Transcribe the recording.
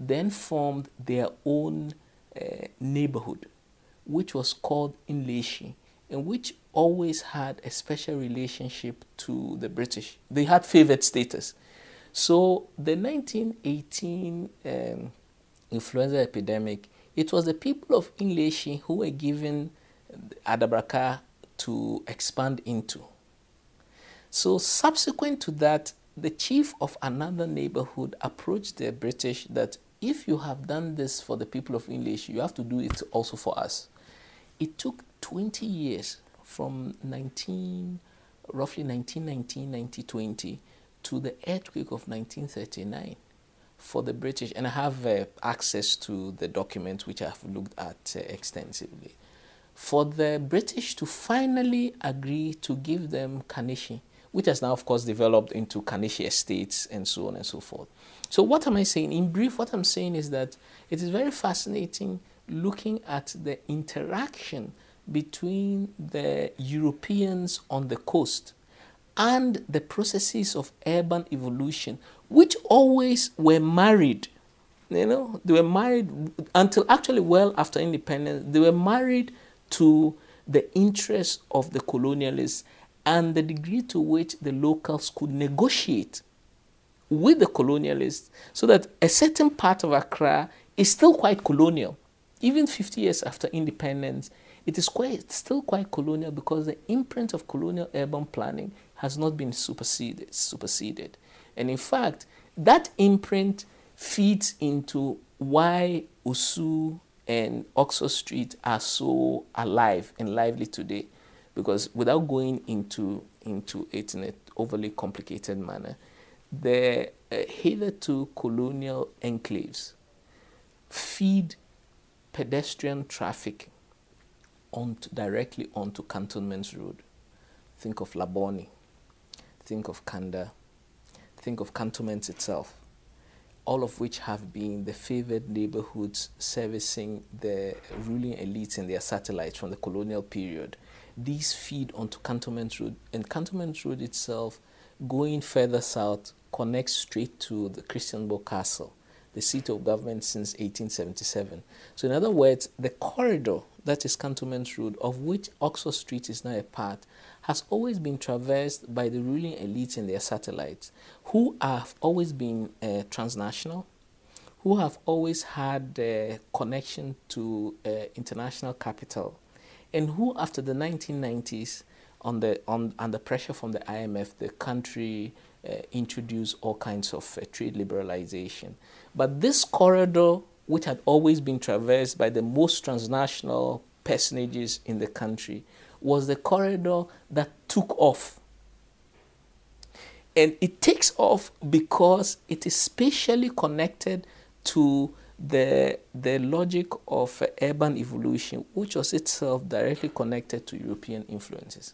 then formed their own neighborhood, which was called Inleshi, and which always had a special relationship to the British. They had favored status. So the 1918 influenza epidemic, it was the people of Inleshi who were given Adabraka to expand into. So subsequent to that, the chief of another neighborhood approached the British that if you have done this for the people of English, you have to do it also for us. It took 20 years from roughly 1919, 1920 to the earthquake of 1939 for the British, and I have access to the document which I have looked at extensively, for the British to finally agree to give them Kanishi, which has now, of course, developed into Kanishi estates and so on and so forth. So what am I saying? In brief, what I'm saying is that it is very fascinating looking at the interaction between the Europeans on the coast and the processes of urban evolution, which always were married. You know, they were married until actually well after independence. They were married to the interests of the colonialists and the degree to which the locals could negotiate with the colonialists, so that a certain part of Accra is still quite colonial. Even 50 years after independence, it is still quite colonial, because the imprint of colonial urban planning has not been superseded. And in fact, that imprint feeds into why Osu and Oxford Street are so alive and lively today. Because without going into it in an overly complicated manner, the hitherto colonial enclaves feed pedestrian traffic directly onto Cantonment Road. Think of Laboni, think of Kanda, think of Cantonment itself, all of which have been the favored neighborhoods servicing the ruling elites and their satellites from the colonial period. These feed onto Cantonment Road, and Cantonment Road itself, going further south, connects straight to the Christiansborg Castle, the seat of government since 1877. So in other words, the corridor that is Cantonment Road, of which Oxford Street is now a part, has always been traversed by the ruling elites and their satellites, who have always been transnational, who have always had a connection to international capital, and who, after the 1990s, under pressure from the IMF, the country introduced all kinds of trade liberalization. But this corridor, which had always been traversed by the most transnational personages in the country, was the corridor that took off. And it takes off because it is spatially connected to the logic of urban evolution, which was itself directly connected to European influences.